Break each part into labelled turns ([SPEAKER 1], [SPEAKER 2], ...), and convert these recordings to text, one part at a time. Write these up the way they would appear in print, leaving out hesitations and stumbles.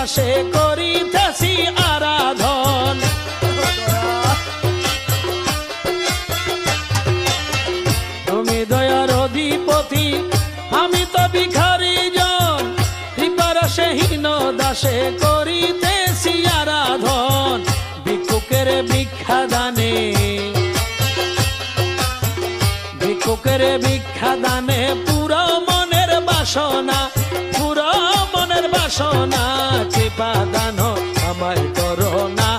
[SPEAKER 1] দাসে করিতেছি আরাধন। তুমি দয়ার অধিপতি, আমি তো ভিখারি জন, কৃপারসহীন দাসে করিতেছি আরাধন। ভিক্ষুকের ভিক্ষা দানে, ভিক্ষুকের ভিক্ষা দানে পুরো মনের বাসনা, পুরো মনের বাসনা। কৃপা দান আমায় করো না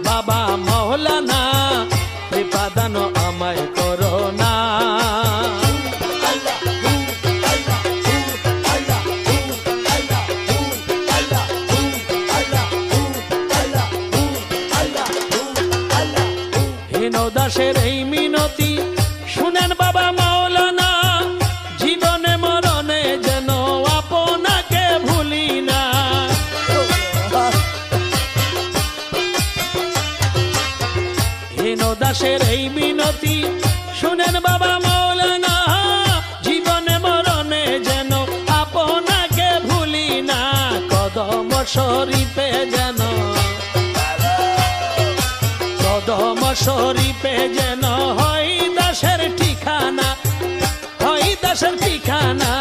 [SPEAKER 1] বাবা মওলানা, কৃপা দান আমায় করো না। হীন দাসের এই মিনতি শুনেন বাবা মাওলানা, জীবনে মরণে যেন আপনাকে ভুলি না। হীন দাসের এই মিনতি শুনেন বাবা মাওলানা, জীবনে মরণে যেন আপনাকে ভুলি না। কদম শরীফে যেন, কদম শরীফে যেন হয় দাসের ঠিকানা, হয় দাসের ঠিকানা।